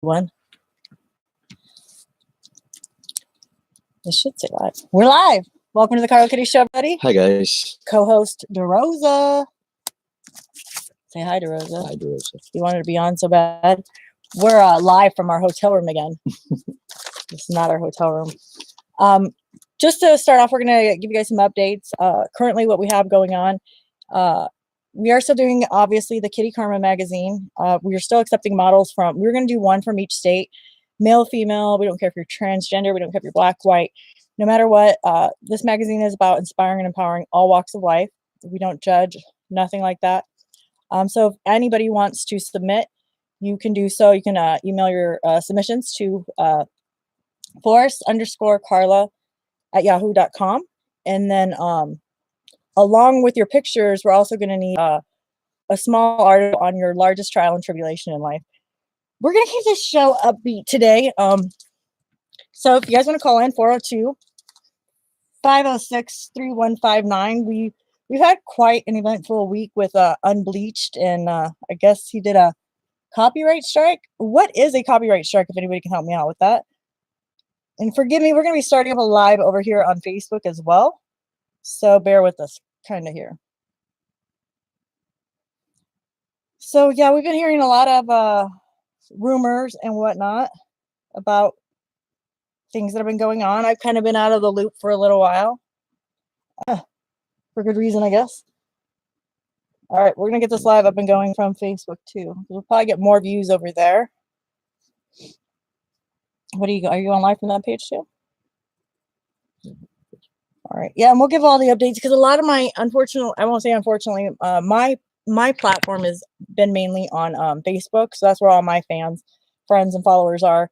One. This should say live. We're live. Welcome to the Karla Kitty Show, buddy. Hi, guys. Co-host Derosa. Say hi, Derosa. Hi, Derosa. You wanted to be on so bad. We're live from our hotel room again. This is not our hotel room. Just to start off, we're going to give you guys some updates. Currently, what we have going on. We are still doing, obviously, the Kitty Karma magazine. We are still accepting models from, we're going to do one from each state. Male, female, we don't care if you're transgender, we don't care if you're black, white. No matter what, this magazine is about inspiring and empowering all walks of life. We don't judge, nothing like that. So if anybody wants to submit, you can do so. You can email your submissions to forest_Karla@yahoo.com. And then along with your pictures, we're also going to need a small article on your largest trial and tribulation in life. We're going to keep this show upbeat today. So if you guys want to call in, 402-506-3159. We've had quite an eventful week with Unbleached, and I guess he did a copyright strike. What is a copyright strike, if anybody can help me out with that? And forgive me, we're going to be starting up a live over here on Facebook as well. So bear with us kind of here. So yeah, we've been hearing a lot of rumors and whatnot about things that have been going on. I've kind of been out of the loop for a little while. For good reason, I guess. All right, we're going to get this live up and going from Facebook too. We'll probably get more views over there. Are you on live from that page too? All right. Yeah, and we'll give all the updates because a lot of my, I won't say unfortunately, my platform has been mainly on Facebook. So that's where all my fans, friends, and followers are.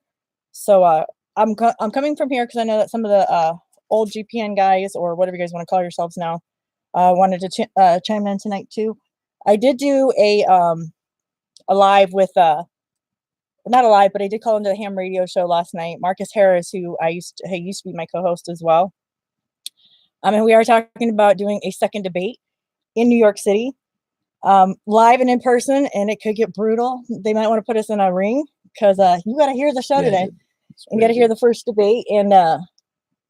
So I'm coming from here because I know that some of the old GPN guys, or whatever you guys want to call yourselves now, wanted to chime in tonight too. I did do a live with, not a live, but I did call into the ham radio show last night. Marcus Harris, who used to be my co-host as well. And we are talking about doing a second debate in New York City, live and in person, and it could get brutal. They might want to put us in a ring because you got to hear the show today, and got to hear the first debate. And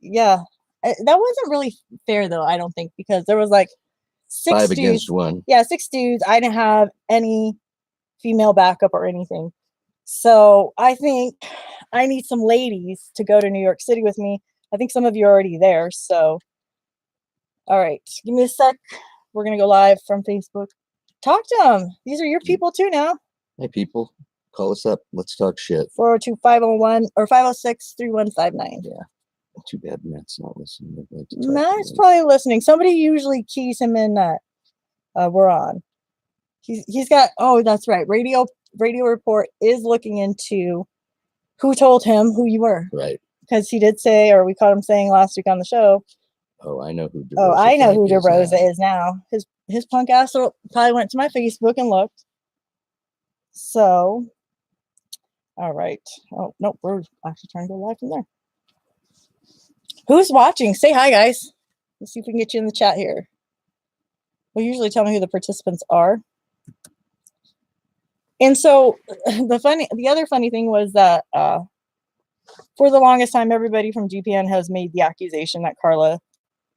yeah, that wasn't really fair though. I don't think, because there was like 5 against 1. Yeah, 6 dudes. I didn't have any female backup or anything, so I think I need some ladies to go to New York City with me. I think some of you are already there, so. All right, give me a sec. We're going to go live from Facebook. Talk to them. These are your people too now. Hey, people. Call us up. Let's talk shit. 402-501 or 506-3159. Yeah. Too bad Matt's not listening. Matt's probably listening. Somebody usually keys him in that we're on. He's got, oh, that's right. Radio Report is looking into who told him who you were. Right. Because he did say, or we caught him saying last week on the show, oh, I know who Derosa Oh, I know who Derosa is now. His punk ass probably went to my Facebook and looked. So, all right. Oh, nope. We're actually trying to go live from there. Who's watching? Say hi, guys. Let's see if we can get you in the chat here. Well, usually tell me who the participants are. And so the other funny thing was that for the longest time, everybody from GPN has made the accusation that Karla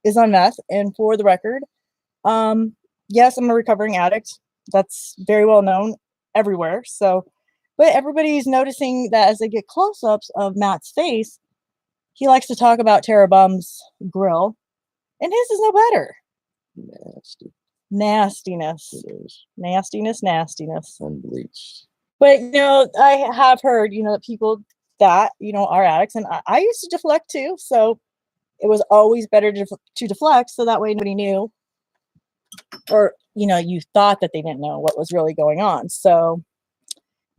is on meth. And for the record, yes, I'm a recovering addict. That's very well known everywhere. So, but everybody's noticing that as they get close-ups of Matt's face, he likes to talk about Tara Bum's grill, and his is no better. Nasty. Nastiness. It is. Nastiness. Unbleached. But, I have heard, that people that, are addicts, and I used to deflect too. So it was always better to deflect, so that way nobody knew, or, you thought that they didn't know what was really going on. So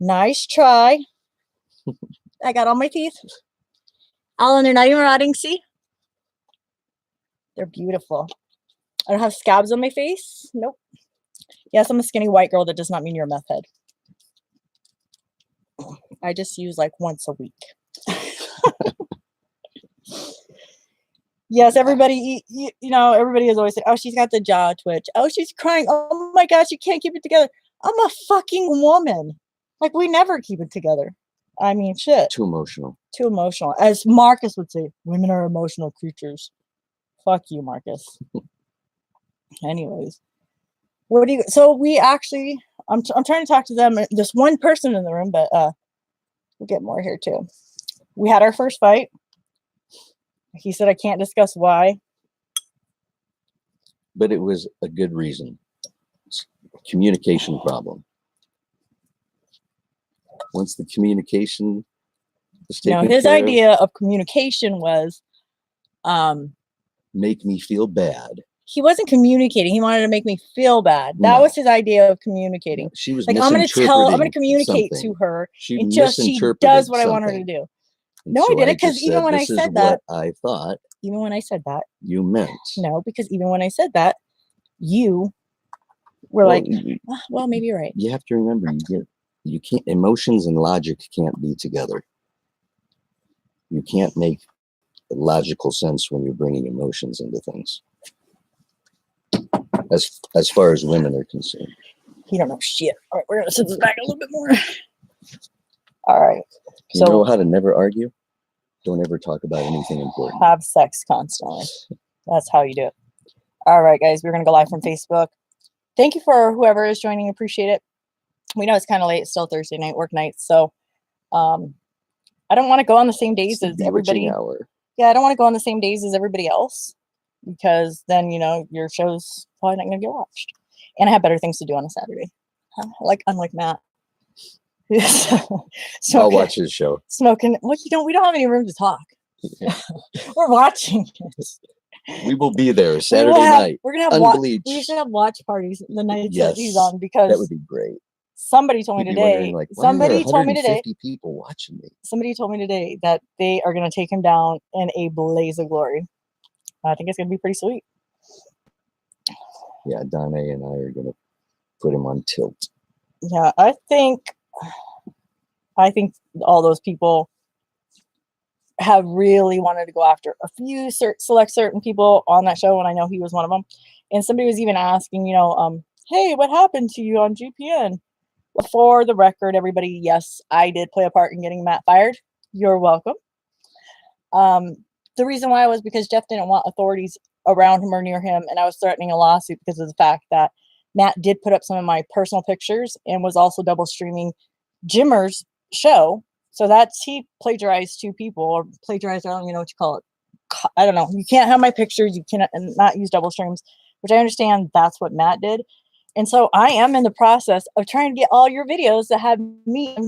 nice try. I got all my teeth. Alan, they're not even rotting, see? They're beautiful. I don't have scabs on my face. Nope. Yes, I'm a skinny white girl. That does not mean you're a meth head. I just use like once a week. Yes, everybody, everybody is always saying, oh, she's got the jaw twitch. Oh, she's crying. Oh my gosh, you can't keep it together. I'm a fucking woman. Like, we never keep it together. I mean, shit. Too emotional. Too emotional. As Marcus would say, women are emotional creatures. Fuck you, Marcus. Anyways, what do you? So we actually, I'm trying to talk to them. There's one person in the room, but we'll get more here too. We had our first fight. He said I can't discuss why. But it was a good reason. It's a communication problem. Once the communication is taken His care idea of communication was, make me feel bad. he wasn't communicating. He wanted to make me feel bad. That was his idea of communicating. She was like, I'm going to communicate something. to her. She she does what I want her to do. And no, so I didn't, because even when I said that, I thought, even when I said that, you meant. No, because even when I said that, you were like, well, maybe you're right. You have to remember, you can't, emotions and logic can't be together. You can't make logical sense when you're bringing emotions into things. As far as women are concerned. You don't know shit. All right, we're going to sit this back a little bit more. All right. You know how to never argue? Don't ever talk about anything important. Have sex constantly. That's how you do it. All right, guys, we're going to go live from Facebook. Thank you for whoever is joining. Appreciate it. We know it's kind of late. It's still Thursday night, work night. So I don't want to go on the same days as everybody. Hour. Yeah, I don't want to go on the same days as everybody else, because then, your show's probably not going to get watched. And I have better things to do on a Saturday. Unlike Matt. I'll watch his show. Smoking. Well, we don't have any room to talk. Yeah. We're watching it. We will be there Saturday night. We're gonna have we should have watch parties the nights that he's on, because that would be great. Somebody told me today. Somebody told me today. People watching me. Somebody told me today that they are gonna take him down in a blaze of glory. I think it's gonna be pretty sweet. Yeah, Donna and I are gonna put him on tilt. Yeah, I think all those people have really wanted to go after a few certain people on that show, and I know he was one of them. And somebody was even asking, hey, what happened to you on GPN? Well, for the record, everybody, yes, I did play a part in getting Matt fired. You're welcome. The reason why was because Jeff didn't want authorities around him or near him, and I was threatening a lawsuit because of the fact that Matt did put up some of my personal pictures and was also double streaming Jimmer's show. So he plagiarized two people, or plagiarized, I don't even know what you call it. I don't know. You can't have my pictures. You cannot not use double streams, which I understand that's what Matt did. And so I am in the process of trying to get all your videos that have me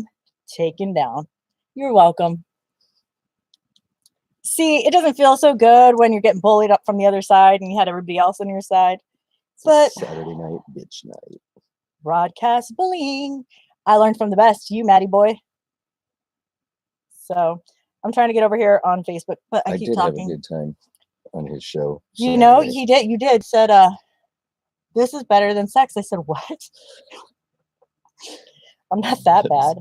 taken down. You're welcome. See, it doesn't feel so good when you're getting bullied up from the other side and you had everybody else on your side. But Saturday night, bitch night. Broadcast bullying. I learned from the best. You, Maddie boy. So I'm trying to get over here on Facebook, but I keep talking. Have a good time on his show. He did. You did said, this is better than sex. I said, what? I'm not that bad.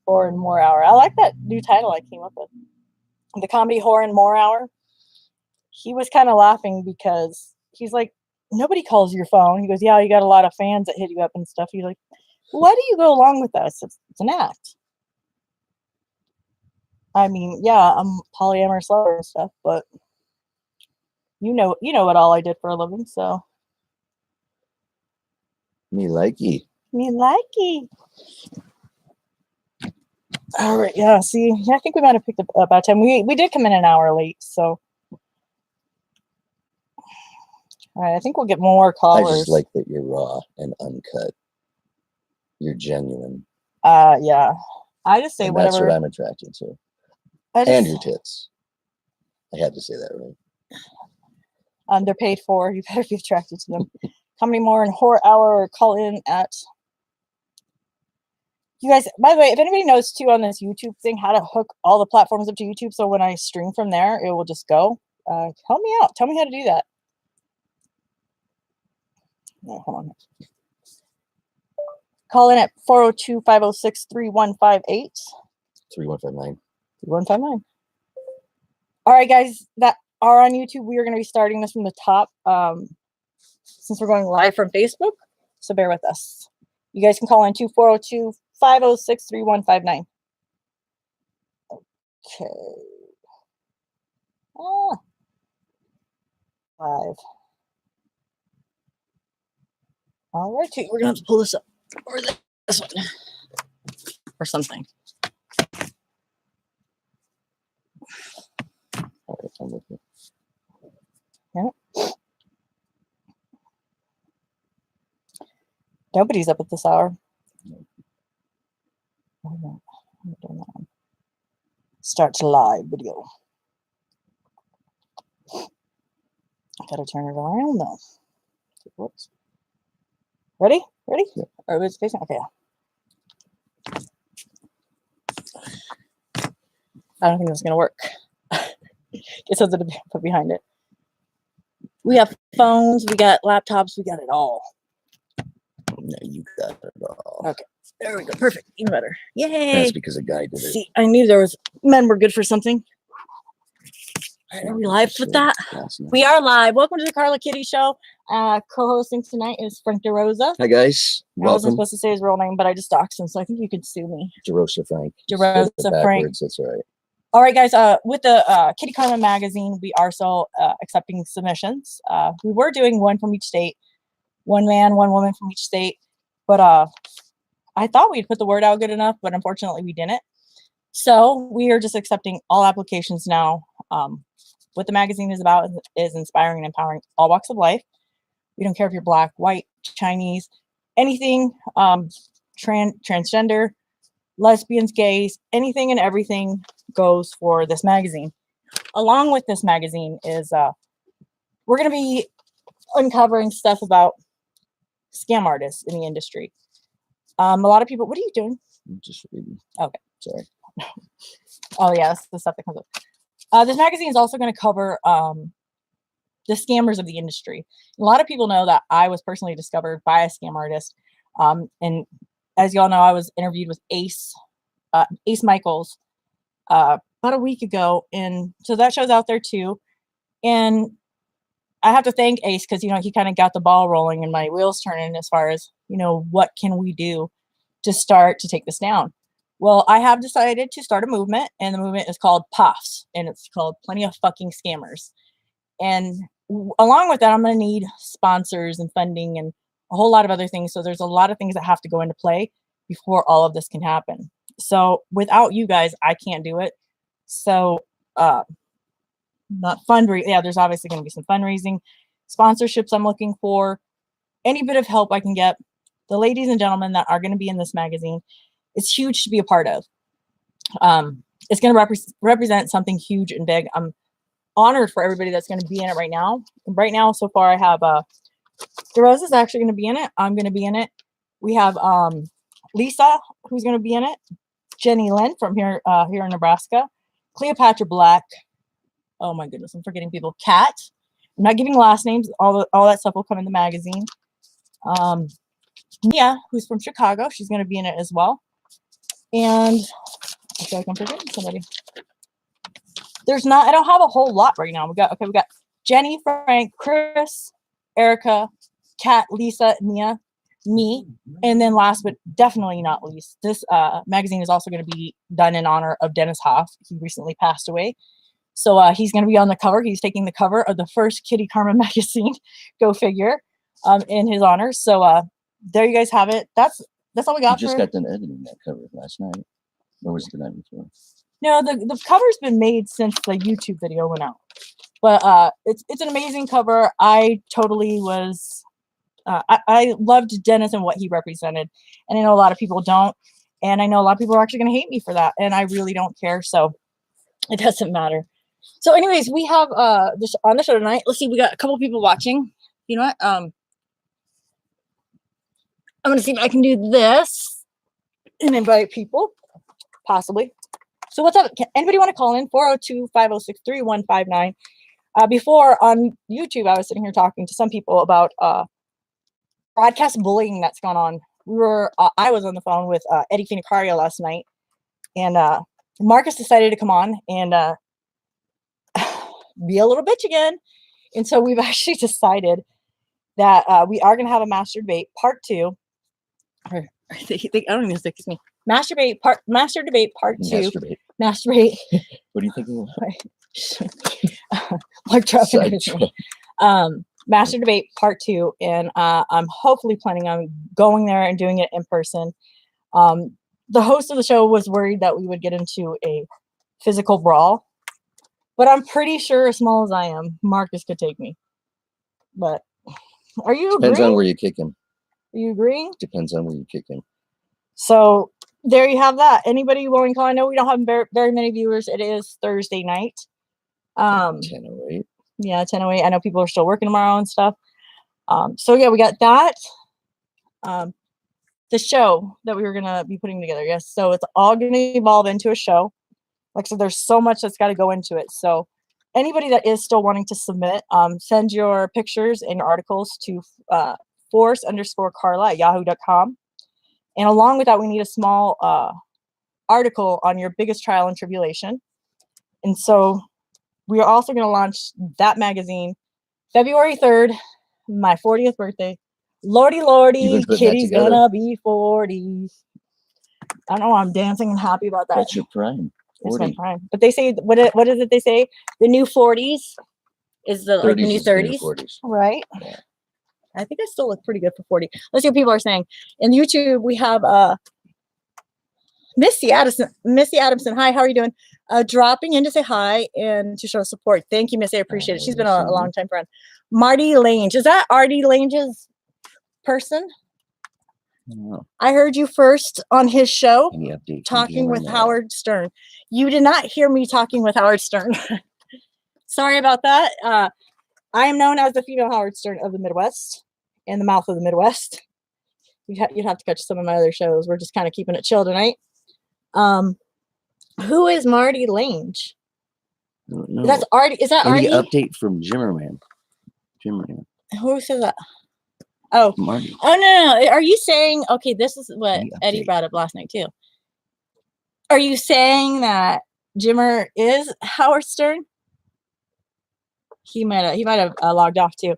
Horror and More Hour. I like that new title I came up with. The comedy Horror and More Hour. He was kind of laughing because he's like, nobody calls your phone. He goes, yeah, you got a lot of fans that hit you up and stuff. He's like, why do you go along with us? It's an act. I mean, yeah, I'm polyamorous lover and stuff, but you know what all I did for a living, so. Me likey. All right, yeah, see, I think we might have picked up about time. We did come in an hour late, so. All right, I think we'll get more callers. I just like that you're raw and uncut. You're genuine. Yeah. I just say and whatever. That's what I'm attracted to. And your tits. I had to say that right. They're paid for. You better be attracted to them. Comedy More and Horror Hour, or call in at. You guys, by the way, if anybody knows too on this YouTube thing how to hook all the platforms up to YouTube, so when I stream from there, it will just go. Help me out. Tell me how to do that. No, hold on. Call in at 402-506-3158. 3159. 3159. All right, guys that are on YouTube, we are going to be starting this from the top since we're going live from Facebook. So bear with us. You guys can call in 402-506-3159. Okay. Ah, 5. All right, we're gonna have to pull this up, or this one, or something. All right, I'm with you. Yeah. Nobody's up at this hour. Start to live video. Gotta turn it around though. Whoops. Ready? Ready? Yeah. Everybody's facing. Okay. I don't think this is gonna work. Get something to put behind it. We have phones, we got laptops, we got it all. No, you got it all. Okay. There we go. Perfect. Even better. Yay. That's because a guy did it. See, I knew there was men were good for something. Are we live with that? We are live. Welcome to the Karla Kitty Show. Co-hosting tonight is Frank Derosa. Hi guys. I wasn't Welcome. supposed to say his real name, but I just doxed him, so I think you could sue me. Derosa Frank. Derosa Frank. That's all right. All right, guys. With the Kitty Karma magazine, we are still accepting submissions. We were doing one from each state, one man, one woman from each state, but I thought we'd put the word out good enough, but unfortunately we didn't. So we are just accepting all applications now. What the magazine is about is inspiring and empowering all walks of life. We don't care if you're black, white, Chinese, anything, transgender, lesbians, gays, anything and everything goes for this magazine. Along with this magazine is we're going to be uncovering stuff about scam artists in the industry. A lot of people, what are you doing? I'm just reading. Okay. Sorry. Oh yeah, that's the stuff that comes up. This magazine is also going to cover the scammers of the industry. A lot of people know that I was personally discovered by a scam artist. And as y'all know, I was interviewed with Ace Michaels about a week ago. And so that show's out there too. And I have to thank Ace because, you know, he kind of got the ball rolling and my wheels turning as far as, you know, what can we do to start to take this down? Well, I have decided to start a movement, and the movement is called POFs, and it's called Plenty of Fucking Scammers. And along with that, I'm going to need sponsors and funding and a whole lot of other things. So there's a lot of things that have to go into play before all of this can happen. So without you guys, I can't do it. So not fundraising. Yeah, there's obviously going to be some fundraising, sponsorships I'm looking for, any bit of help I can get. The ladies and gentlemen that are going to be in this magazine, it's huge to be a part of. It's going to represent something huge and big. I'm honored for everybody that's going to be in it right now. Right now, so far, I have Derosa's actually going to be in it. I'm going to be in it. We have Lisa, who's going to be in it. Jenny Lynn from here in Nebraska. Cleopatra Black. Oh my goodness, I'm forgetting people. Kat. I'm not giving last names. All that stuff will come in the magazine. Mia, who's from Chicago, she's going to be in it as well. And I feel like I'm forgetting somebody. I don't have a whole lot right now. We got Jenny, Frank, Chris, Erica, Kat, Lisa, Mia, me, and then last but definitely not least, this magazine is also going to be done in honor of Dennis Hoff. He recently passed away. So he's going to be on the cover. He's taking the cover of the first Kitty Karma magazine. Go figure. In his honor. So there you guys have it. That's all we got. You just got done editing that cover last night. Or was it the night before? No, the cover's been made since the YouTube video went out. But it's an amazing cover. I totally was I loved Dennis and what he represented. And I know a lot of people don't. And I know a lot of people are actually going to hate me for that. And I really don't care. So it doesn't matter. So anyways, we have this on the show tonight. Let's see, we got a couple people watching. You know what? I'm going to see if I can do this and invite people, possibly. So what's up? Anybody want to call in? 402-506-3159. Before on YouTube, I was sitting here talking to some people about broadcast bullying that's gone on. I was on the phone with Eddie Finicaria last night, and Marcus decided to come on and be a little bitch again. And so we've actually decided that we are going to have a master debate part 2. I don't even excuse me. Master debate part 2. Masturbate. Masturbate. What are you thinking of? Like Sidetrack. Master debate part 2, and I'm hopefully planning on going there and doing it in person. The host of the show was worried that we would get into a physical brawl, but I'm pretty sure, as small as I am, Marcus could take me. But are you Depends agreeing? on where you kick him. Are you agreeing? Depends on where you kick him. So there you have that. Anybody willing to call? I know we don't have very many viewers. It is Thursday night. 10:08. Yeah, 10:08. I know people are still working tomorrow and stuff. So yeah, we got that. The show that we were gonna be putting together. Yes. So it's all gonna evolve into a show. Like I said, there's so much that's got to go into it. So anybody that is still wanting to submit, send your pictures and your articles to force_Karla@yahoo.com. And along with that, we need a small article on your biggest trial and tribulation. And so we are also going to launch that magazine February 3rd, my 40th birthday. Lordy, Kitty's gonna be 40. I don't know. I'm dancing and happy about that. That's your prime. 40. It's my prime. But they say, what is it they say? The new 40s is the new 30s. 40s. Right? Yeah. I think I still look pretty good for 40. Let's see what people are saying. In YouTube, we have Missy Adamson. Hi, how are you doing? Dropping in to say hi and to show support. Thank you, Missy. I appreciate it. She's been a long time friend. Marty Lange. Is that Artie Lange's person? I heard you first on his show talking with Howard Stern. You did not hear me talking with Howard Stern. Sorry about that. I am known as the female Howard Stern of the Midwest and the mouth of the Midwest. You'd have to catch some of my other shows. We're just kind of keeping it chill tonight. Who is Marty Lange? No. That's Artie. Is that Artie? Update from Jimmerman. Who says that? Oh, Marty. Oh, no. Are you saying, okay, this is what Eddie brought up last night too. Are you saying that Jimmer is Howard Stern? He might have logged off too.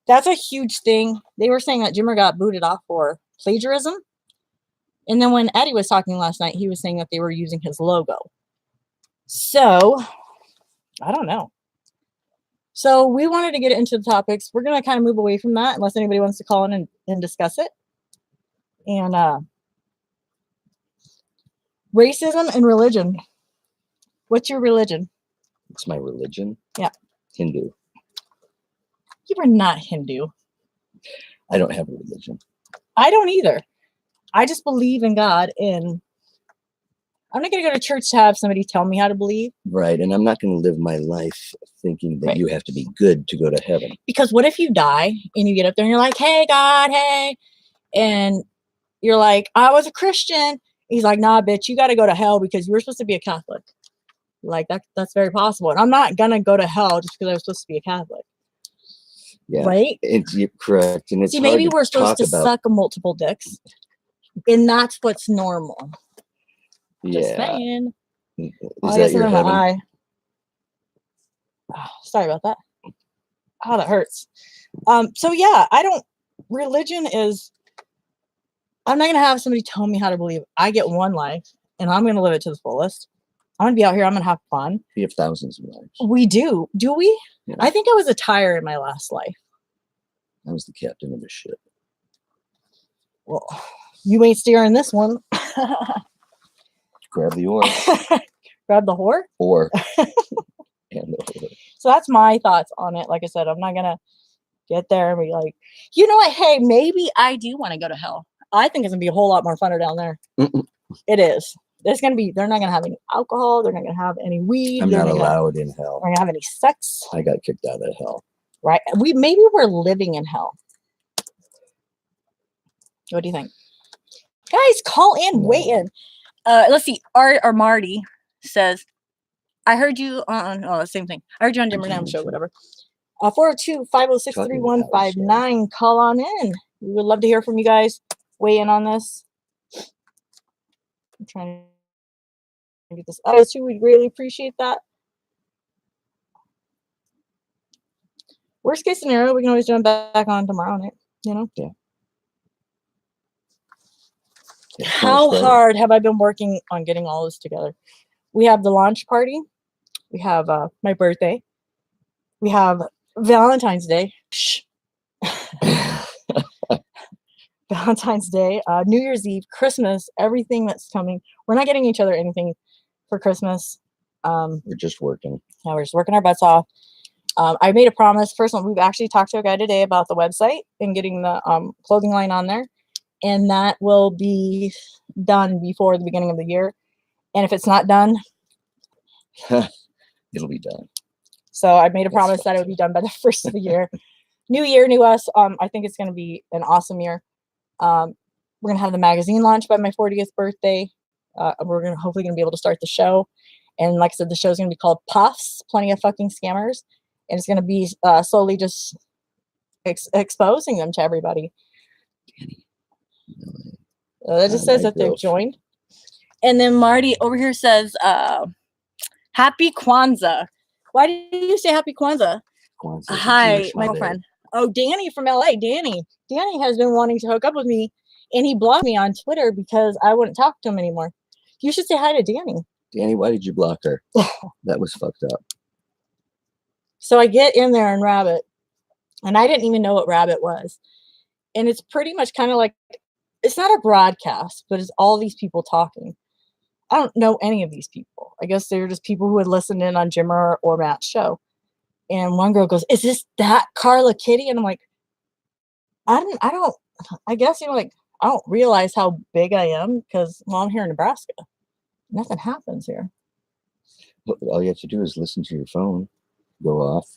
That's a huge thing. They were saying that Jimmer got booted off for plagiarism. And then when Eddie was talking last night, he was saying that they were using his logo. So, I don't know. So we wanted to get into the topics. We're going to kind of move away from that unless anybody wants to call in and discuss it. And racism and religion. What's your religion? It's my religion? Yeah. Hindu. You are not Hindu. I don't have a religion. I don't either. I just believe in God, and I'm not going to go to church to have somebody tell me how to believe. Right, and I'm not going to live my life thinking that you have to be good to go to heaven. Because what if you die and you get up there and you're like, hey, God, hey. And you're like, I was a Christian. He's like, nah, bitch, you got to go to hell because you were supposed to be a Catholic. Like, that's very possible. And I'm not going to go to hell just because I was supposed to be a Catholic. Yeah. Right? You're correct. And it's See, maybe we're supposed to suck multiple dicks. And that's what's normal. Just saying. Is that your heaven? Eye. Oh, sorry about that. Oh, that hurts. So yeah, religion is, I'm not going to have somebody tell me how to believe. I get one life and I'm going to live it to the fullest. I'm going to be out here. I'm going to have fun. We have thousands of lives. We do. Do we? Yeah. I think I was a tire in my last life. I was the captain of a ship. Well, you ain't steering this one. Grab the oar. Grab the whore? Or. And the whore. So that's my thoughts on it. Like I said, I'm not going to get there and be like, you know what? Hey, maybe I do want to go to hell. I think it's going to be a whole lot more funner down there. It is. There's going to be, they're not going to have any alcohol. They're not going to have any weed. I'm not allowed in hell. They're not going to have any sex. I got kicked out of hell. Right. Maybe we're living in hell. What do you think? Guys, call in, weigh in. Let's see. Art or Marty says, I heard you on, same thing. I heard you on Jim Renam's show, whatever. 402-506-3159. Call on in. We would love to hear from you guys. Weigh in on this. I'm trying to get this out too. We'd really appreciate that. Worst case scenario, we can always jump back on tomorrow night, you know? Yeah. How hard have I been working on getting all this together? We have the launch party. We have my birthday. We have Valentine's Day. Shh. Valentine's Day, New Year's Eve, Christmas, everything that's coming. We're not getting each other anything for Christmas. We're just working. Yeah, we're just working our butts off. I made a promise. First one, we've actually talked to a guy today about the website and getting the clothing line on there. And that will be done before the beginning of the year. And if it's not done, it'll be done. So I made a promise that it would be done by the first of the year. New year, new us. I think it's going to be an awesome year. We're going to have the magazine launch by my 40th birthday. We're going to hopefully going to be able to start the show. And like I said, the show's going to be called Puffs, Plenty of Fucking Scammers. And it's going to be slowly just exposing them to everybody. That just says that they've joined. And then Marty over here says, Happy Kwanzaa. Why do you say Happy Kwanzaa? Hi, my girlfriend. Oh, Danny from LA. Danny has been wanting to hook up with me, and he blocked me on Twitter because I wouldn't talk to him anymore. You should say hi to Danny. Danny, why did you block her? That was fucked up. So I get in there in Rabbit, and I didn't even know what Rabbit was. And it's pretty much kind of like, it's not a broadcast, but it's all these people talking. I don't know any of these people. I guess they're just people who had listened in on Jimmer or Matt's show. And one girl goes, "Is this that Karla Kitty?" And I'm like, I guess, like, I don't realize how big I am because, well, I'm here in Nebraska. Nothing happens here. All you have to do is listen to your phone go off.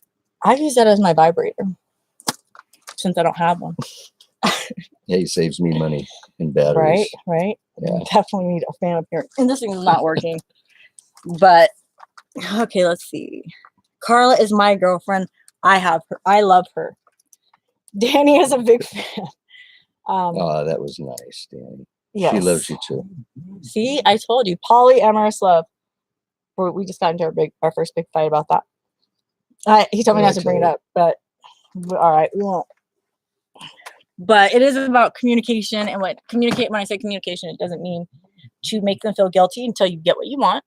I use that as my vibrator since I don't have one. Hey, saves me money in batteries. Right. Yeah. Definitely need a fan up here. And this thing is not working. But okay, let's see. Karla is my girlfriend. I have her. I love her. Danny is a big fan. Oh, that was nice, Danny. Yes. She loves you too. See, I told you, polyamorous love. We just got into our first big fight about that. He told me not to bring it up, but all right, we won't. But it is about communication, and when I say communication, it doesn't mean to make them feel guilty until you get what you want.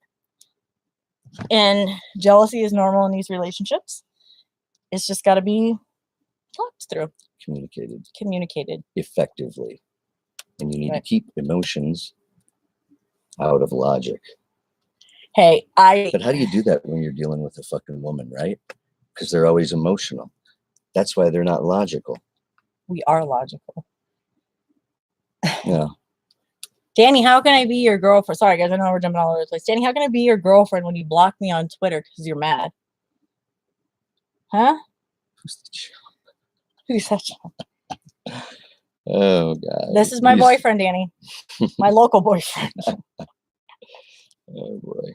And jealousy is normal in these relationships. It's just got to be talked through. Communicated. Effectively. And you need to keep emotions out of logic. Hey, But how do you do that when you're dealing with a fucking woman, right? Because they're always emotional. That's why they're not logical. We are logical. Yeah. Danny, how can I be your girlfriend? Sorry, guys, I know we're jumping all over the place. Danny, how can I be your girlfriend when you block me on Twitter because you're mad? Huh? Who's that chump? Oh, God. This is my boyfriend, Danny. My local boyfriend. Oh, boy.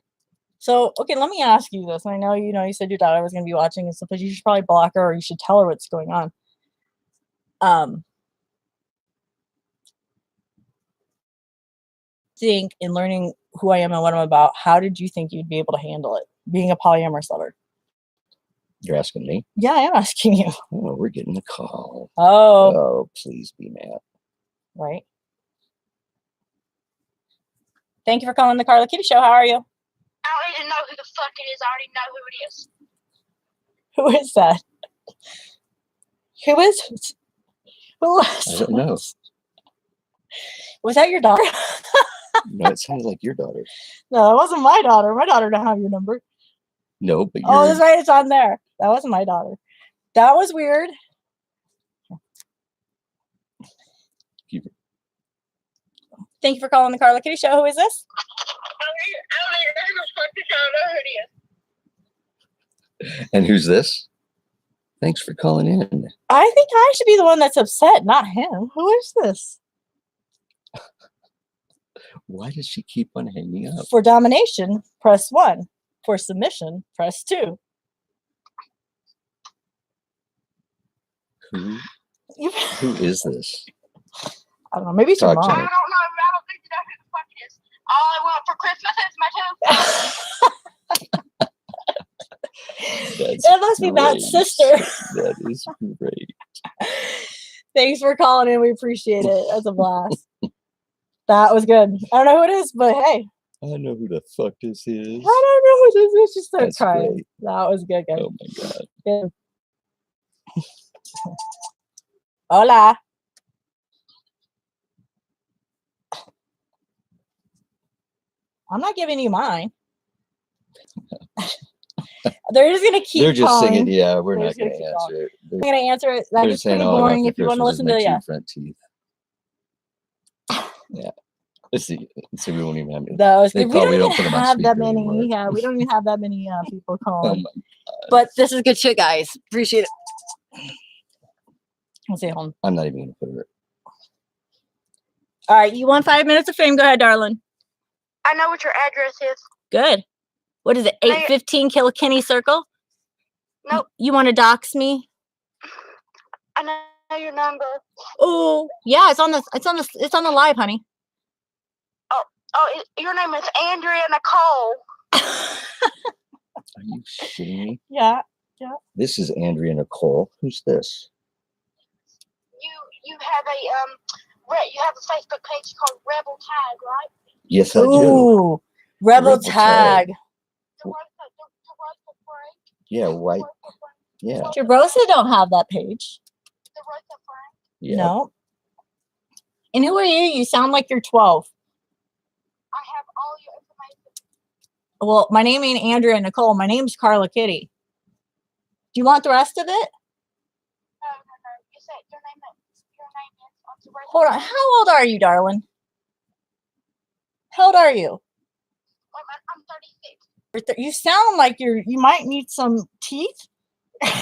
So, okay, let me ask you this. I know, you said your daughter was going to be watching and stuff, but you should probably block her or you should tell her what's going on. Think in learning who I am and what I'm about, how did you think you'd be able to handle it being a polyamorous lover? You're asking me? Yeah, I am asking you. Oh, we're getting a call. Oh, please be mad. Right. Thank you for calling the Karla Kitty Show. How are you? I don't even know who the fuck it is. I already know who it is. Who is that? Who is it? Who is I don't know. Was that your daughter? No, it sounded like your daughter. No, that wasn't my daughter. My daughter don't have your number. No, but oh, that's right. It's on there. That wasn't my daughter. That was weird. Thank you for calling the Karla Kitty Show. Who is this? And who's this? Thanks for calling in. I think I should be the one that's upset, not him. Who is this? Why does she keep on hanging up? For domination, press 1. For submission, press 2. Who is this? I don't know. Maybe it's your mom. I don't know. I don't think you know who the fuck it is. All I want for Christmas is my tooth. That must be Matt's sister. That is great. Thanks for calling in. We appreciate it. That's a blast. That was good. I don't know who it is, but hey, I know who the fuck this is. I don't know who this is. She started That's crying. great. That was good, guys. Oh my god. Good. Hola. I'm not giving you mine. They're just gonna keep. They're just calling. singing. Yeah, we're They're not just gonna going to keep answer it. I'm gonna answer it. That They're gets saying pretty all I want boring for if you want to Christmas is listen my to. two Yeah. front teeth. Yeah. Let's see. We won't even have any. That was They good. We probably don't don't put even them on have that speaker many. anymore. Yeah, we don't even have that many people Oh calling. my god. But this is good shit, guys. Appreciate it. I'll stay home. I'm not even going to put it. All right, you want 5 minutes of fame? Go ahead, darling. I know what your address is. Good. What is it? 815 Kilkenny Circle? Nope. You want to dox me? I know your number. Oh, yeah, it's on the live, honey. Oh, your name is Andrea Nicole. Are you shitting me? Yeah. This is Andrea Nicole. Who's this? You have a Facebook page called Rebel Tag, right? Yes, I do. Ooh, Rebel Rebel Tag. The Frank. Yeah, white. Yeah. Derosa don't have that page. The Frank. Yeah. No. And who are you? You sound like you're 12. I have all your information. Well, my name ain't Andrea Nicole. My name's Karla Kitty. Do you want the rest of it? No. You said your name is on the resume. Hold on. How old are you, darling? How old are you? I'm 36. You sound like you might need some teeth. Nigger.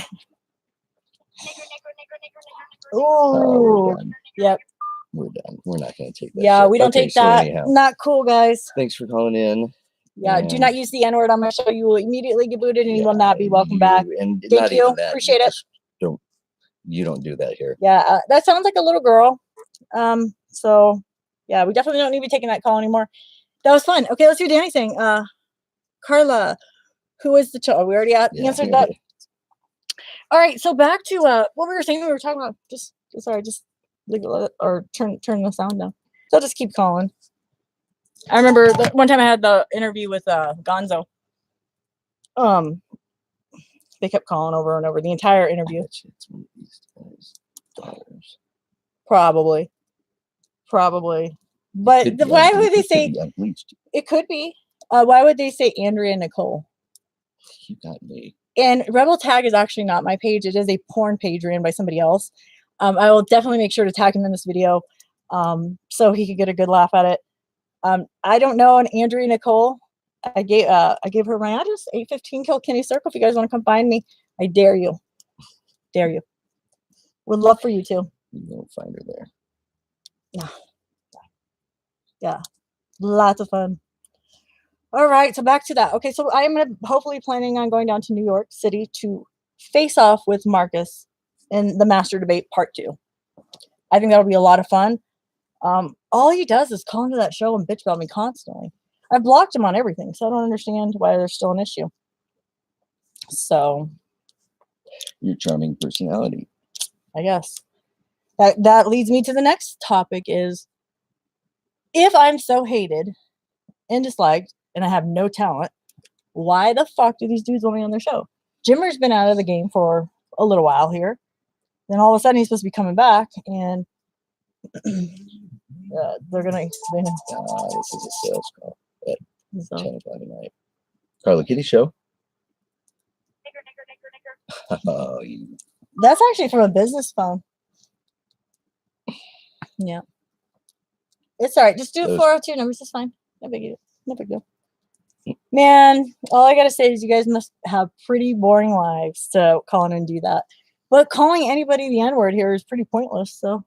Ooh. We're done. Yep. We're done. We're not going to take that. Yeah, shit. we don't Okay, take so that. anyhow, Not cool, guys. thanks for calling in. Yeah, do And not use the N-word on my show. You will immediately get booted and you will not be welcome you- back. And Thank not you. even that. Appreciate it. Just you don't do that here. Yeah, that sounds like a little girl. So yeah, we definitely don't need to be taking that call anymore. That was fun. Okay, let's do Danny's thing. Carla, who is the child? We already answered that. All right, so back to what we were saying. We were talking about just leave it or turn the sound down. So I'll just keep calling. I remember one time I had the interview with Gonzo. They kept calling over and over the entire interview. It's one of these guys' daughters. Probably. But why would they say unbleached? it could be? Why would they say Andrea Nicole? You got me. And Rebel Tag is actually not my page. It is a porn page ran by somebody else. I will definitely make sure to tag him in this video so he could get a good laugh at it. I don't know an Andrea Nicole. I gave her my address, 815 Kilkenny Circle. If you guys want to come find me, I dare you. Dare you. Would love for you to. You won't find her there. No. Yeah. Lots of fun. All right, so back to that. Okay, so I am hopefully planning on going down to New York City to face off with Marcus in the Master Debate Part 2. I think that'll be a lot of fun. All he does is call into that show and bitch about me constantly. I've blocked him on everything, so I don't understand why there's still an issue. So, Your charming personality. I guess that leads me to the next topic: is if I'm so hated and disliked and I have no talent, why the fuck do these dudes want me on their show? Jimmer's been out of the game for a little while here. Then all of a sudden he's supposed to be coming back, and they're gonna explain it. This is a sales call at So, 10 o'clock at night. Karla Kitty show. Oh, you. that's actually from a business phone. Yeah, it's all right. Just do 402 numbers. It's fine. No big deal. No big deal. Man, all I gotta say is you guys must have pretty boring lives to call in and do that. But calling anybody the N-word here is pretty pointless. So,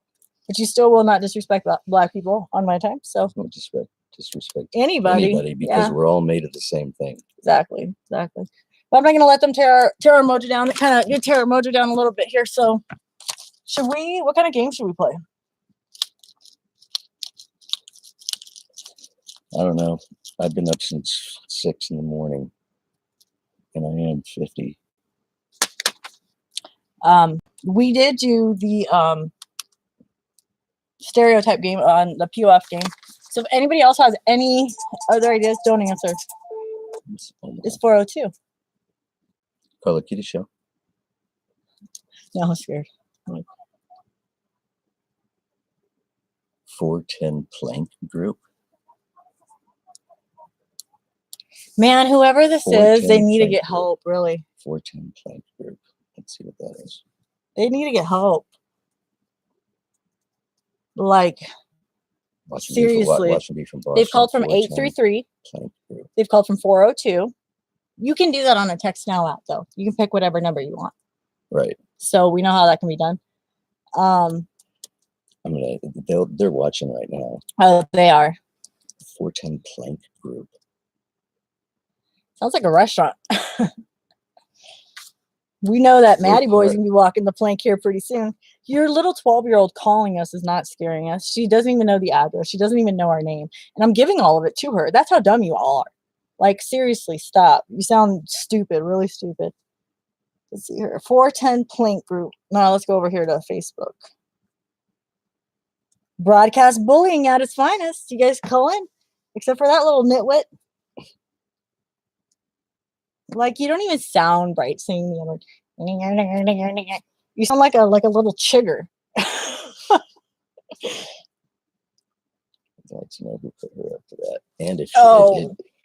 but you still will not disrespect black people on my time. So, Don't disrespect anybody because yeah. we're all made of the same thing. Exactly. But I'm not gonna let them tear our mojo down. Kind of tear our mojo down a little bit here. So, should we? What kind of game should we play? I don't know. I've been up since 6 in the morning, and I am 50. We did do the stereotype game on the POF game. So if anybody else has any other ideas, don't answer. It's 4:02. Karla Kitty Show. No, I'm scared. 410 Plank Group. Man, whoever this is, they 410 need to Plank get Group. help, really. 410 Plank Group. Let's see what that is. They need to get help. Like, seriously. Watching me from Boston. They've called from 410 833. Plank Group. They've called from 402. You can do that on a text now app, though. You can pick whatever number you want. Right. So we know how that can be done. They're watching right now. Oh, they are. 410 Plank Group. Sounds like a restaurant. We know that Maddie Boy's gonna be walking the plank here pretty soon. Your little 12-year-old calling us is not scaring us. She doesn't even know the address. She doesn't even know our name. And I'm giving all of it to her. That's how dumb you all are. Like, seriously, stop. You sound stupid, really stupid. Let's see here. 410 Plank Group. Now let's go over here to Facebook. Broadcast bullying at its finest. You guys call in? Except for that little nitwit. Like, you don't even sound right saying the word. You sound like a little chigger. I'd like to know who put her up to that. And if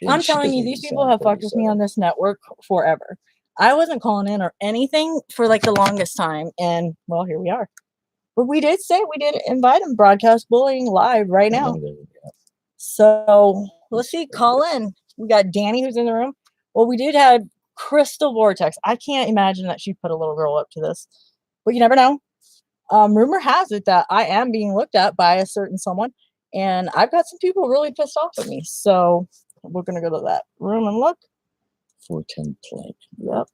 I'm telling you, these people have fucked with me on this network forever. I wasn't calling in or anything for like the longest time, and well, here we are. But we did say we did invite him broadcast bullying live right now. So let's see, call in. We got Danny who's in the room. Well, we did have Crystal Vortex. I can't imagine that she put a little girl up to this, but you never know. Rumor has it that I am being looked at by a certain someone, and I've got some people really pissed off at me. So we're gonna go to that room and look. 410 Plank. Yep.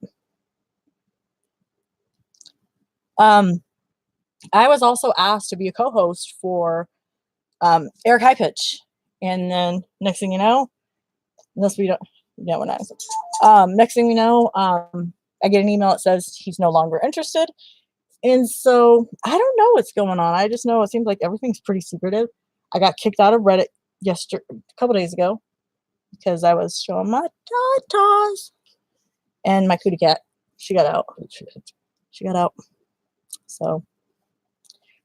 I was also asked to be a co-host for Eric High Pitch, and then next thing you know, unless we don't. Yeah, we're not. Next thing we know, I get an email that says he's no longer interested. And so I don't know what's going on. I just know it seems like everything's pretty secretive. I got kicked out of Reddit a couple days ago because I was showing my tatas. And my cootie cat, she got out. She got out. So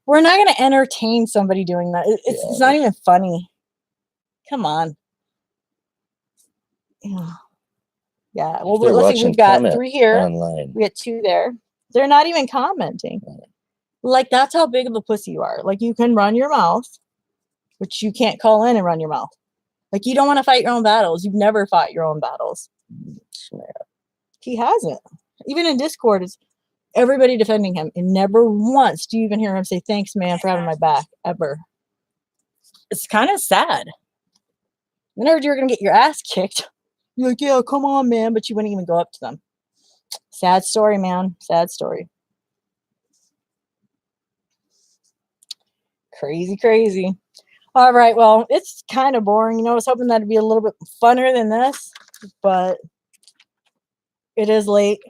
we're not going to entertain somebody doing that. It's not even funny. Come on. Yeah. Well, let's see. We've got 3 here. Online. We got 2 there. They're not even commenting. Like, that's how big of a pussy you are. Like, you can run your mouth, but you can't call in and run your mouth. Like, you don't want to fight your own battles. You've never fought your own battles. He hasn't. Even in Discord, it's everybody defending him. And never once do you even hear him say, "Thanks, man, for having my back," ever. It's kind of sad. I heard you were going to get your ass kicked. You're like, "Yeah, come on, man," but you wouldn't even go up to them. Sad story, man. Sad story. Crazy. All right, well, it's kind of boring. You know, I was hoping that it'd be a little bit funner than this, but it is late.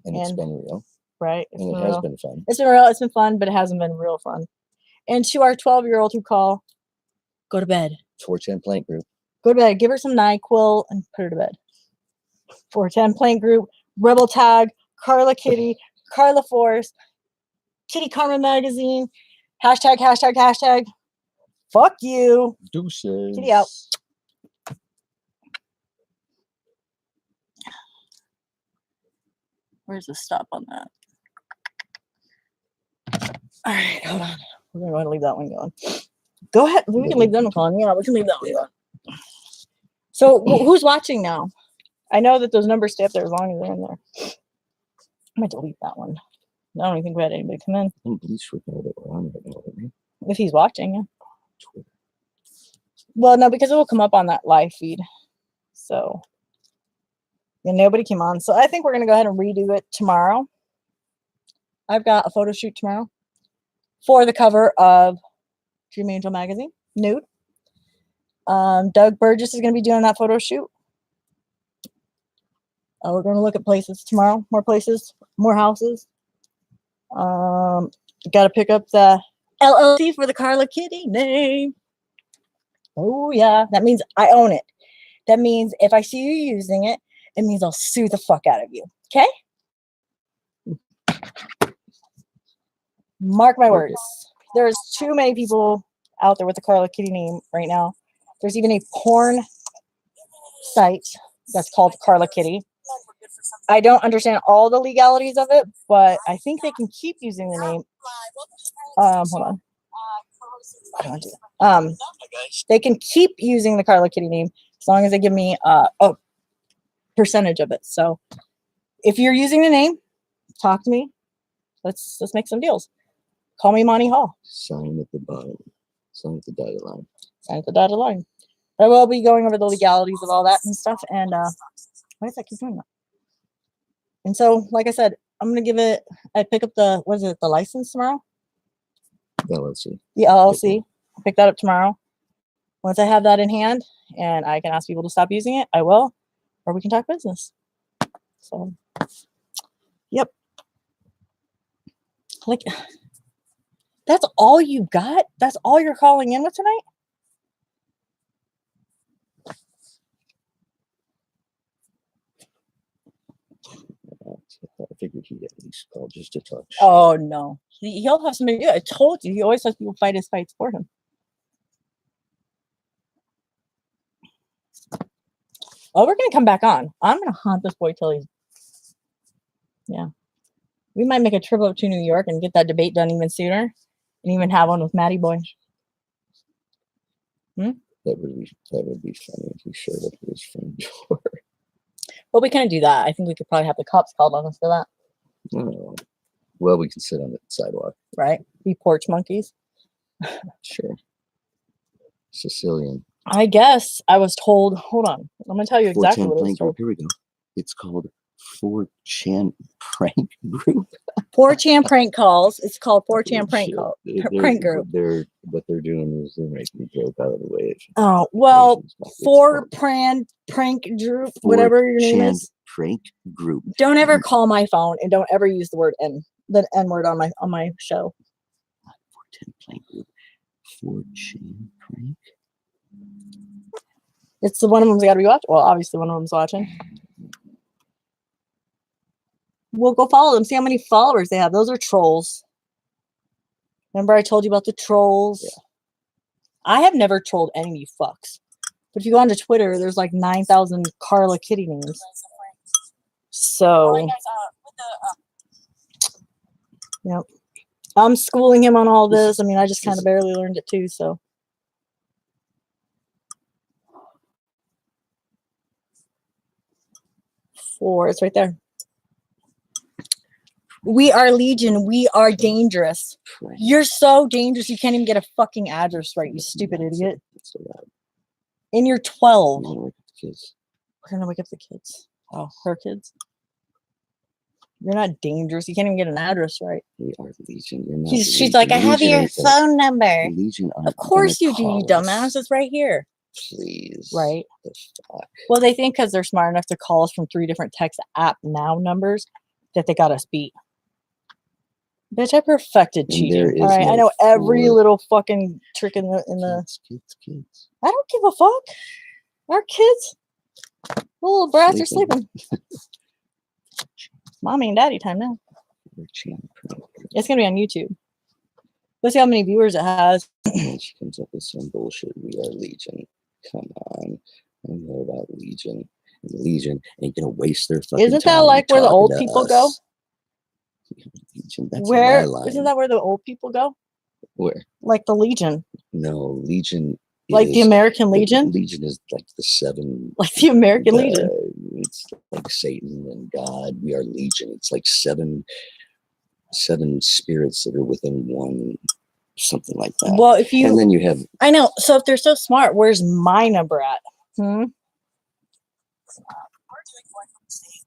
And it's been real. Right. And it has been fun. It's been real. It's been fun, but it hasn't been real fun. And to our 12-year-old who call, go to bed. 410 Plank Group. Go to bed. Give her some NyQuil and put her to bed. 410 Plank Group, Rebel Tag, Karla Kitty, Karla Force, Kitty Karma Magazine, hashtag. Fuck you. Deuces. Kitty out. Where's the stop on that? All right, hold on. We're going to go ahead and leave that one going. Go ahead. We can leave them on. Yeah, we can leave that one going. So who's watching now? I know that those numbers stay up there as long as they're in there. I might delete that one. I don't even think we had anybody come in. I'm bleached with that we're on right now. If he's watching, yeah. Twitter. Well, no, because it will come up on that live feed. So, yeah, nobody came on. So I think we're going to go ahead and redo it tomorrow. I've got a photo shoot tomorrow for the cover of Dream Angel magazine, nude. Doug Burgess is going to be doing that photo shoot. We're going to look at places tomorrow, more places, more houses. Got to pick up the LLC for the Karla Kitty name. Oh yeah, that means I own it. That means if I see you using it, it means I'll sue the fuck out of you. Okay? Mark my words. There's too many people out there with the Karla Kitty name right now. There's even a porn site that's called Karla Kitty. I don't understand all the legalities of it, but I think they can keep using the name. Hold on. I don't want to do that. They can keep using the Karla Kitty name as long as they give me a percentage of it. So if you're using the name, talk to me. Let's make some deals. Call me Monty Hall. Sign at the bottom. Sign at the dotted line. Sign at the dotted line. I will be going over the legalities of all that and stuff. And why does that keep doing that? And so, like I said, I'm gonna give it. I pick up the the license tomorrow. LLC. The LLC. I'll pick that up tomorrow. Once I have that in hand and I can ask people to stop using it, I will, or we can talk business. So, yep. Like, that's all you got? That's all you're calling in with tonight? I figured he'd at least call just to talk shit. Oh, no. He'll have somebody. Yeah, I told you. He always has people fight his fights for him. Oh, we're going to come back on. I'm going to haunt this boy till he's... Yeah. We might make a trip up to New York and get that debate done even sooner. And even have one with Matty Boy. That would be funny if he showed up at his front door. Well, we can't do that. I think we could probably have the cops called on us for that. Oh. Well, we can sit on the sidewalk. Right? Be porch monkeys. Sure. Sicilian. I guess I was told, hold on. I'm going to tell you exactly what I was told. Here we go. It's called 4chan Prank Group. 4chan Prank Calls. It's called 4chan Prank Call. Prank Group. What they're doing is they're making a joke out of the way. Oh, well, 4chan Prank Group, whatever your name is. Prank Group. Don't ever call my phone and don't ever use the word the N word on my show. 4chan Prank Group. 4chan Prank. It's the one of them's got to be watching. Well, obviously one of them's watching. We'll go follow them. See how many followers they have. Those are trolls. Remember I told you about the trolls? Yeah. I have never trolled any of you fucks. But if you go onto Twitter, there's like 9,000 Karla Kitty names. So, yep. I'm schooling him on all this. I mean, I just kind of barely learned it too, so. It's right there. We are Legion. We are dangerous. You're so dangerous. You can't even get a fucking address right, you stupid idiot. And you're 12. We're going to wake up the kids. Oh, her kids? You're not dangerous. You can't even get an address right. We are Legion. You're not She's like, I have your phone number. Legion, of course you do, you dumbass. It's right here. Please. Right. Well, they think because they're smart enough to call us from 3 different text app now numbers that they got us beat. Bitch, I perfected cheating. All right, I know every little fucking trick in the. Kids. I don't give a fuck. Our kids, the little brats are sleeping. Mommy and daddy time now. It's gonna be on YouTube. Let's see how many viewers it has. And she comes up with some bullshit. We are Legion. Come on, I know about Legion. And Legion ain't gonna waste their fucking Isn't that time like where the old people go? That's where isn't that where the old people go? Where? Like the Legion. No, Legion. Like the American Legion? Legion is like the 7. Like the American Legion. It's like Satan and God. We are Legion. It's like seven spirits that are within one, something like that. Well, if you and then you have. I know. So if they're so smart, where's my number at? We're doing one state.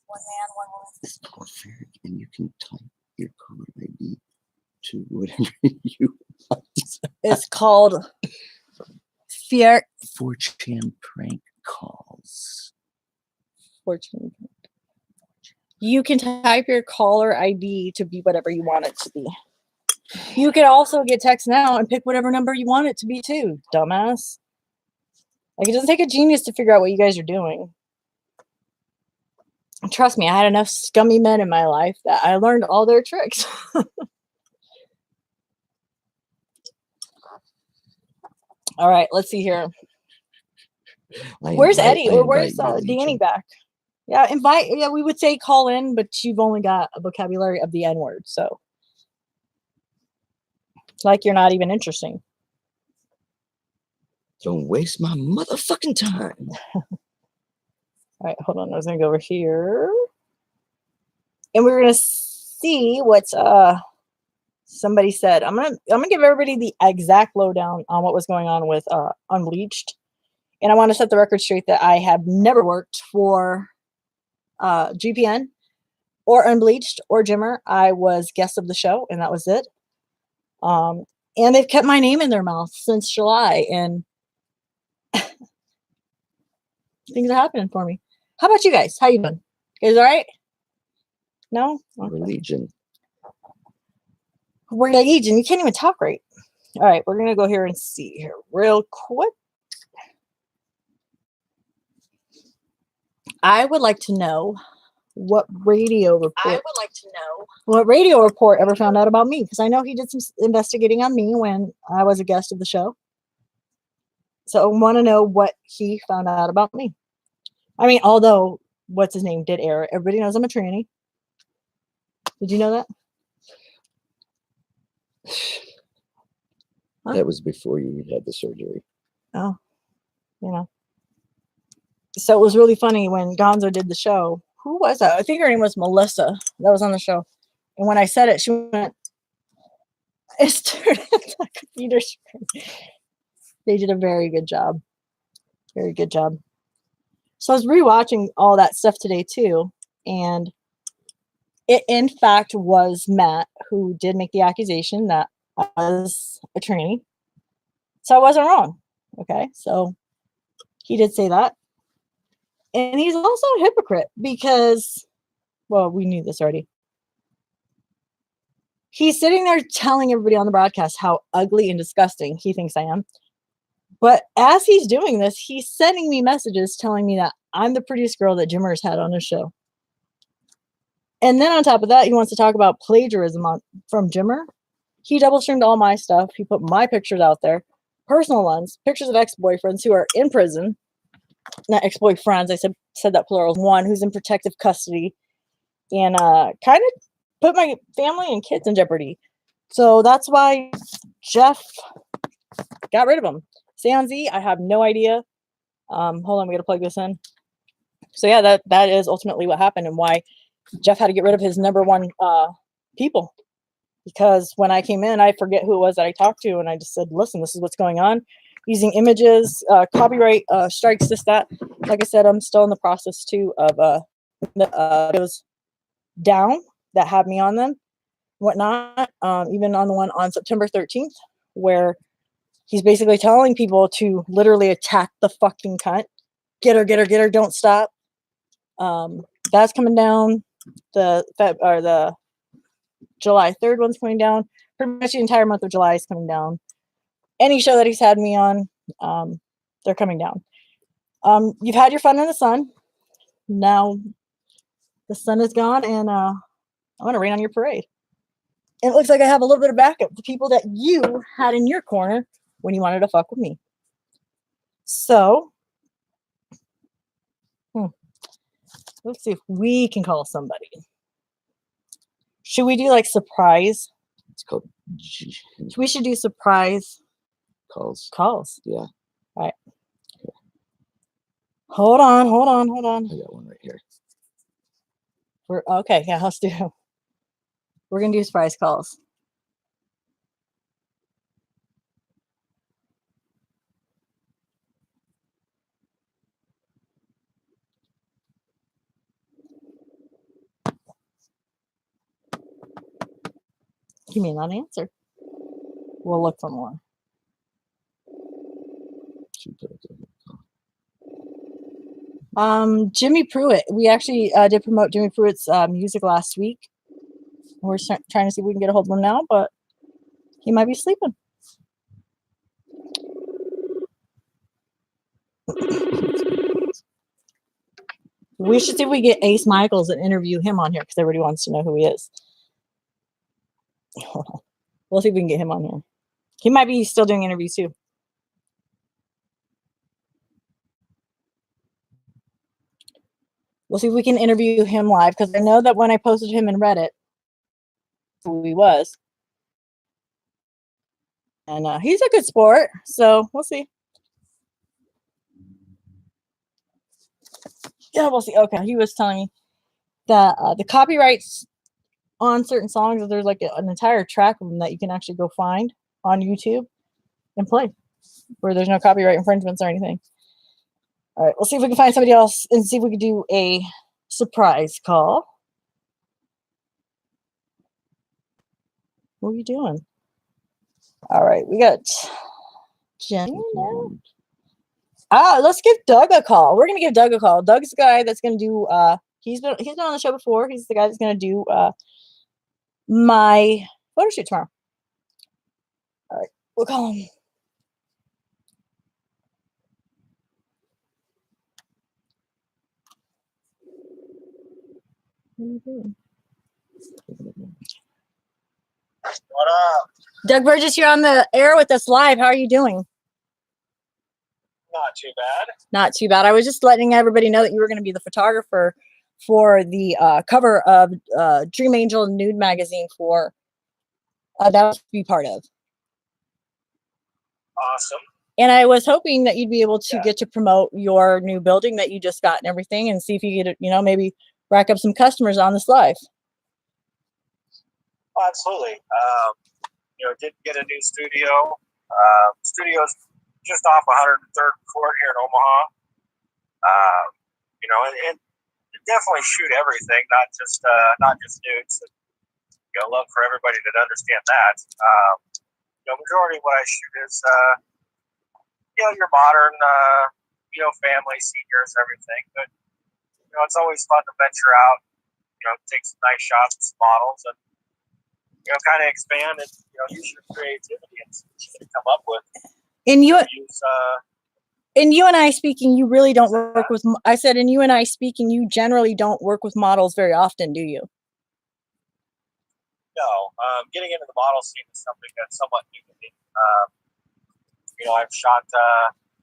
One man, one woman. It's perfect, and you can type your caller ID to whatever you want. It's called 4chan Prank Calls. 4chan. You can type your caller ID to be whatever you want it to be. You could also get text now and pick whatever number you want it to be too, dumbass. Like, it doesn't take a genius to figure out what you guys are doing. And trust me, I had enough scummy men in my life that I learned all their tricks. All right, let's see here. Where's Eddie? Or where's Danny back? Yeah, invite. Yeah, we would say call in, but you've only got a vocabulary of the N word, so like you're not even interesting. Don't waste my motherfucking time. All right, hold on. I was gonna go over here, and we're gonna see what somebody said. I'm gonna give everybody the exact lowdown on what was going on with Unbleached, and I want to set the record straight that I have never worked for GPN or Unbleached or Jimmer. I was guest of the show, and that was it. And they've kept my name in their mouth since July, and things are happening for me. How about you guys? How you doing? You guys all right? No? Okay. Religion. Religion. You can't even talk right. All right, we're going to go here and see here real quick. I would like to know what radio report ever found out about me, because I know he did some investigating on me when I was a guest of the show. So I want to know what he found out about me. I mean, although what's his name did air, everybody knows I'm a tranny. Did you know that? Huh? That was before you had the surgery. Oh, you know. So it was really funny when Gonzo did the show. Who was that? I think her name was Melissa. That was on the show. And when I said it, she went, it's turned into a computer screen. They did a very good job. Very good job. So I was rewatching all that stuff today too. And it, in fact, was Matt who did make the accusation that I was a tranny. So I wasn't wrong. Okay. So he did say that. And he's also a hypocrite because, well, we knew this already. He's sitting there telling everybody on the broadcast how ugly and disgusting he thinks I am. But as he's doing this, he's sending me messages telling me that I'm the prettiest girl that Jimmer's had on his show. And then on top of that, he wants to talk about plagiarism from Jimmer. He double streamed all my stuff. He put my pictures out there, personal ones, pictures of ex-boyfriends who are in prison. Not ex-boyfriends, I said that plural. One who's in protective custody, and kind of put my family and kids in jeopardy. So that's why Jeff got rid of him. Sanzi, I have no idea. Hold on, we got to plug this in. So yeah, that is ultimately what happened and why Jeff had to get rid of his number one people. Because when I came in, I forget who it was that I talked to, and I just said, listen, this is what's going on. Using images, copyright strikes, this, that. Like I said, I'm still in the process too of those down that have me on them, whatnot. Even on the one on September 13th, where he's basically telling people to literally attack the fucking cunt. Get her, get her, get her, don't stop. That's coming down. The July 3rd one's coming down. Pretty much the entire month of July is coming down. Any show that he's had me on, they're coming down. You've had your fun in the sun. Now the sun is gone, and I want to rain on your parade. And it looks like I have a little bit of backup. The people that you had in your corner when you wanted to fuck with me. So, let's see if we can call somebody. Should we do like surprise? It's called. We should do surprise calls. Yeah. All right. Hold on. I got one right here. We're okay. Yeah, let's do. We're gonna do surprise calls. He may not answer. We'll look for more. Jimmy Pruitt. We actually did promote Jimmy Pruitt's music last week. We're trying to see if we can get a hold of him now, but He might be sleeping. We should see if we get Ace Michaels and interview him on here because everybody wants to know who he is. We'll see if we can get him on here. He might be still doing interviews too. We'll see if we can interview him live because I know that when I posted him in Reddit, who he was. And he's a good sport, so we'll see. Yeah, we'll see. Okay, he was telling me that the copyrights on certain songs, there's like an entire track of them that you can actually go find on YouTube and play where there's no copyright infringements or anything. All right, we'll see if we can find somebody else and see if we can do a surprise call. What are you doing? All right, we got Jenny now. Let's give Doug a call. We're gonna give Doug a call. Doug's the guy that's gonna do he's been on the show before. He's the guy that's gonna do my photo shoot tomorrow. All right, we'll call him. What are you doing? What up? Doug Burgess, you're on the air with us live. How are you doing? Not too bad. Not too bad. I was just letting everybody know that you were going to be the photographer for the cover of Dream Angel Nude magazine for that was to be part of. Awesome. And I was hoping that you'd be able to get to promote your new building that you just got and everything, and see if you could, maybe rack up some customers on this live. Oh, absolutely. Did get a new studio. Studio's just off 103rd Court here in Omaha. And definitely shoot everything, not just nudes. Love for everybody to understand that. Majority of what I shoot is your modern family, seniors, everything. But it's always fun to venture out, take some nice shots with some models and kind of expand and use your creativity and see what you can come up with. And you and I speaking, you really don't work with. I said, and you and I speaking, you generally don't work with models very often, do you? No, getting into the model scene is something that's somewhat new to me. I've shot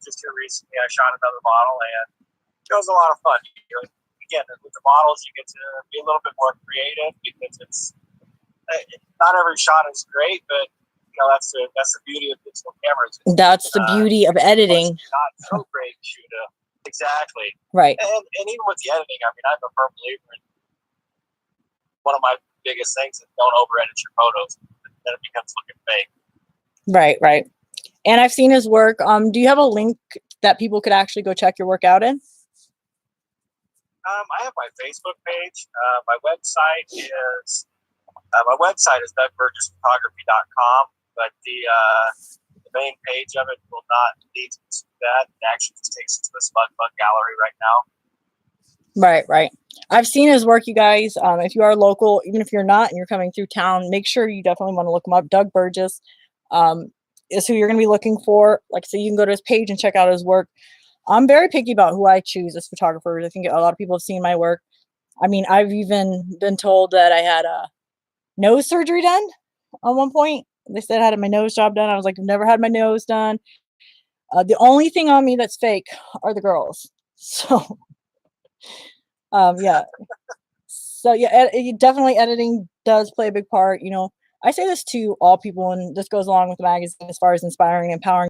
just here recently. I shot another model, and it was a lot of fun. Again, with the models, you get to be a little bit more creative because it's not every shot is great, but that's the beauty of digital cameras. That's the beauty of editing. Not so great shoot exactly right. And even with the editing, I mean, I'm a firm believer in one of my biggest things is don't over edit your photos, then it becomes looking fake. Right. And I've seen his work. Do you have a link that people could actually go check your work out in? I have my Facebook page. My website is dougburgessphotography.com, but the main page of it will not lead to that. It actually just takes it to the Smug Bug gallery right now. Right. I've seen his work, you guys. If you are local, even if you're not and you're coming through town, make sure you definitely want to look him up. Doug Burgess is who you're going to be looking for. Like I said, you can go to his page and check out his work. I'm very picky about who I choose as photographers. I think a lot of people have seen my work. I mean, I've even been told that I had nose surgery done at one point. They said I had my nose job done. I was like, I've never had my nose done. The only thing on me that's fake are the girls. So, yeah. So, yeah, definitely editing does play a big part. I say this to all people, and this goes along with the magazine as far as inspiring and empowering